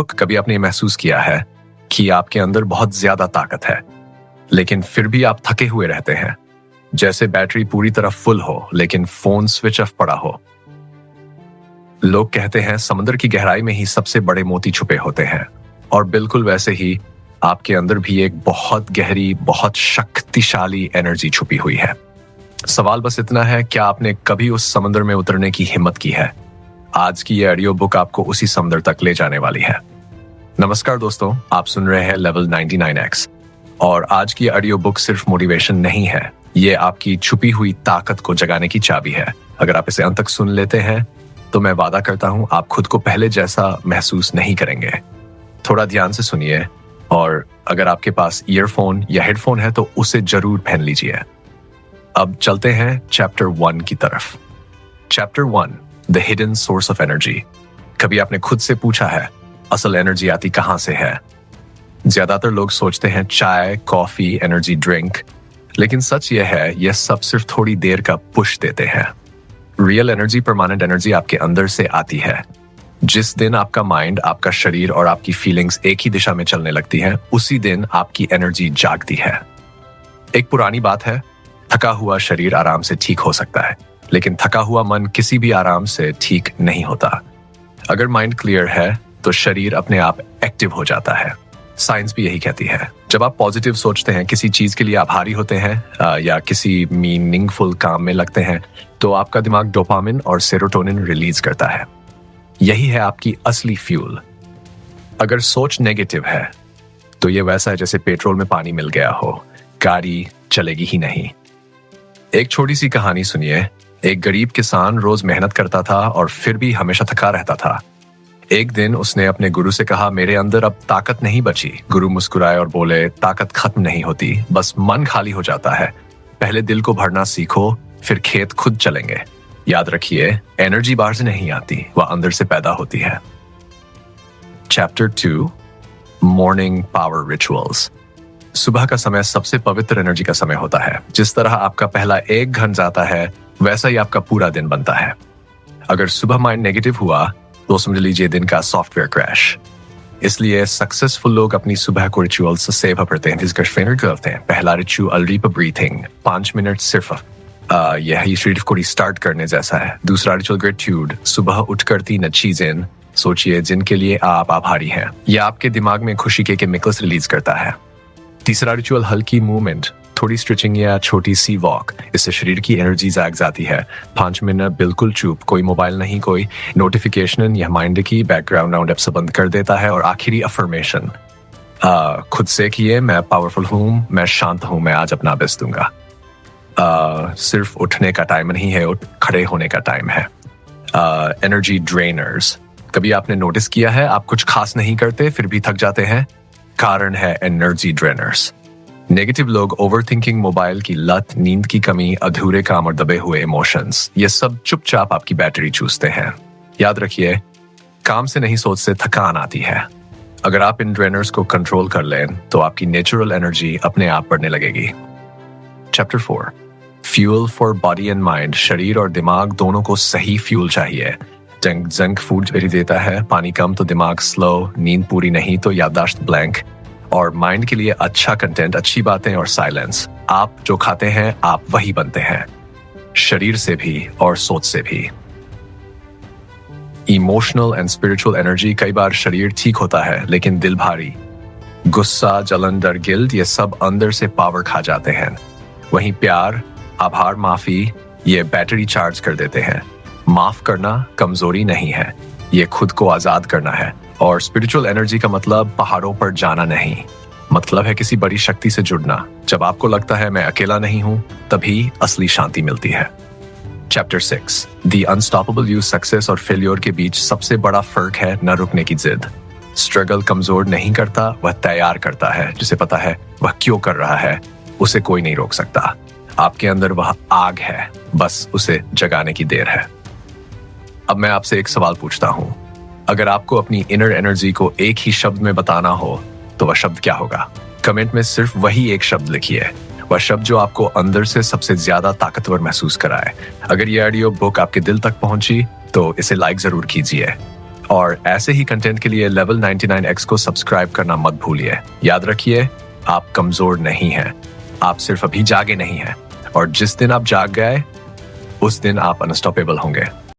कभी आपने महसूस किया है कि आपके अंदर बहुत ज्यादा ताकत है, लेकिन फिर भी आप थके हुए रहते हैं, जैसे बैटरी पूरी तरह फुल हो लेकिन फोन स्विच ऑफ पड़ा हो। लोग कहते हैं समुद्र की गहराई में ही सबसे बड़े मोती छुपे होते हैं, और बिल्कुल वैसे ही आपके अंदर भी एक बहुत गहरी, बहुत शक्तिशाली एनर्जी छुपी हुई है। सवाल बस इतना है, क्या आपने कभी उस समुद्र में उतरने की हिम्मत की है? आज की ये ऑडियो बुक आपको उसी समुद्र तक ले जाने वाली है। नमस्कार दोस्तों, आप सुन रहे हैं लेवल 99x, और आज की ऑडियो बुक सिर्फ मोटिवेशन नहीं है, ये आपकी छुपी हुई ताकत को जगाने की चाबी है। अगर आप इसे अंत तक सुन लेते हैं तो मैं वादा करता हूं आप खुद को पहले जैसा महसूस नहीं करेंगे। थोड़ा ध्यान से सुनिए, और अगर आपके पास ईयरफोन या हेडफोन है तो उसे जरूर पहन लीजिए। अब चलते हैं चैप्टर 1 की तरफ। Chapter 1, the hidden source of energy. कभी आपने खुद से पूछा है, असल एनर्जी आती कहां से है? ज्यादातर लोग सोचते हैं चाय, कॉफी, एनर्जी ड्रिंक, लेकिन सच यह है, यह सब सिर्फ थोड़ी देर का पुश देते हैं। रियल एनर्जी, परमानेंट एनर्जी आपके अंदर से आती है। जिस दिन आपका माइंड, आपका शरीर और आपकी फीलिंग्स एक ही दिशा में चलने लगती हैं, उसी दिन आपकी एनर्जी जागती है। एक पुरानी बात है, थका हुआ शरीर आराम से ठीक हो सकता है, लेकिन थका हुआ मन किसी भी आराम से ठीक नहीं होता। अगर माइंड क्लियर है तो शरीर अपने आप एक्टिव हो जाता है। साइंस भी यही कहती है। जब आप पॉजिटिव सोचते हैं, किसी चीज के लिए आभारी होते हैं या किसी मीनिंगफुल काम में लगते हैं, तो आपका दिमाग डोपामिन और सेरोटोनिन रिलीज करता है। यही है आपकी असली फ्यूल। अगर सोच नेगेटिव है तो ये वैसा है जैसे पेट्रोल में पानी मिल गया हो, गाड़ी चलेगी ही नहीं। एक छोटी सी कहानी सुनिए। एक गरीब किसान रोज मेहनत करता था और फिर भी हमेशा थका रहता था। एक दिन उसने अपने गुरु से कहा, मेरे अंदर अब ताकत नहीं बची। गुरु मुस्कुराए और बोले, ताकत खत्म नहीं होती, बस मन खाली हो जाता है। पहले दिल को भरना सीखो, फिर खेत खुद चलेंगे। याद रखिए, एनर्जी बाहर से नहीं आती, वह अंदर से पैदा होती है। Chapter 2, morning power rituals. सुबह का समय सबसे पवित्र एनर्जी का समय होता है। जिस तरह आपका पहला एक घंटा जाता है, वैसा ही आपका पूरा दिन बनता है। अगर सुबह माइंड नेगेटिव हुआ तो समझ लीजिए दिन का सॉफ्टवेयर क्रैश। इसलिए सक्सेसफुल लोग अपनी सुबह को रिचुअल्स से सेव करते हैं, जिसका ट्रेनर करते हैं। पहला रिचुअल डीप ब्रीथिंग, 5 मिनट सिर्फ यही शरीर को रिस्टार्ट करने जैसा है। दूसरा रिचुअल ग्रेटिट्यूड, सुबह उठकर 3 अच्छी चीजें सोचिए जिनके लिए आप आभारी हैं। यह आपके दिमाग में खुशी के केमिकल्स रिलीज करता है। तीसरा रिचुअल हल्की मूवमेंट, थोड़ी स्ट्रेचिंग या छोटी सी वॉक, इससे शरीर की एनर्जी जाग जाती है। 5 मिनट बिल्कुल चुप, कोई मोबाइल नहीं, कोई नोटिफिकेशन, यह माइंड की बैकग्राउंड राउंड से बंद कर देता है। और आखिरी अफर्मेशन, खुद से किए, मैं पावरफुल हूँ, मैं शांत हूँ, मैं आज अपना बेस्ट दूंगा। सिर्फ उठने का टाइम नहीं है, खड़े होने का टाइम है। एनर्जी ड्रेनर्स, कभी आपने नोटिस किया है आप कुछ खास नहीं करते फिर भी थक जाते हैं? कारण है एनर्जी ड्रेनर्स। नेगेटिव लोग, ओवरथिंकिंग, मोबाइल की लत, नींद की कमी, अधूरे काम और दबे हुए इमोशंस, ये सब चुपचाप आपकी बैटरी चूसते हैं। याद रखिए, काम से नहीं सोच से थकान आती है। अगर आप इन ड्रेनर्स को कंट्रोल कर लें तो आपकी नेचुरल एनर्जी अपने आप बढ़ने लगेगी। Chapter 4, fuel for body and mind. शरीर और दिमाग दोनों को सही फ्यूल चाहिए। जंक फूड देता है, पानी कम तो दिमाग स्लो, नींद पूरी नहीं तो याददाश्त ब्लैंक, और माइंड के लिए अच्छा कंटेंट, अच्छी बातें और साइलेंस। आप जो खाते हैं आप वही बनते हैं, शरीर से भी और सोच से भी। इमोशनल एंड स्पिरिचुअल एनर्जी, कई बार शरीर ठीक होता है लेकिन दिल भारी। गुस्सा, जलन, डर, गिल्ट, ये सब अंदर से पावर खा जाते हैं। वहीं प्यार, आभार, माफी, ये बैटरी चार्ज कर देते हैं। माफ करना कमजोरी नहीं है, ये खुद को आजाद करना है। और स्पिरिचुअल एनर्जी का मतलब पहाड़ों पर जाना नहीं, मतलब है किसी बड़ी शक्ति से जुड़ना। जब आपको लगता है मैं अकेला नहीं हूं, तभी असली शांति मिलती है। Chapter 6, the unstoppable you. Success और फेल्योर के बीच सबसे बड़ा फर्क है न रुकने की जिद। स्ट्रगल कमजोर नहीं करता, वह तैयार करता है। जिसे पता है वह क्यों कर रहा है, उसे कोई नहीं रोक सकता। आपके अंदर वह आग है, बस उसे जगाने की देर है। अब मैं आपसे एक सवाल पूछता हूं, अगर आपको अपनी इनर एनर्जी को एक ही शब्द में बताना हो तो वह शब्द क्या होगा? कमेंट में सिर्फ वही एक शब्द लिखिए, वह शब्द जो आपको अंदर से सबसे ज्यादा ताकतवर महसूस कराए। अगर ये ऑडियो बुक आपके दिल तक पहुंची तो इसे लाइक जरूर कीजिए, और ऐसे ही कंटेंट के लिए लेवल 99X को सब्सक्राइब करना मत भूलिए। याद रखिए, आप कमजोर नहीं हैं, आप सिर्फ अभी जागे नहीं हैं, और जिस दिन आप जाग गए उस दिन आप अनस्टॉपेबल होंगे।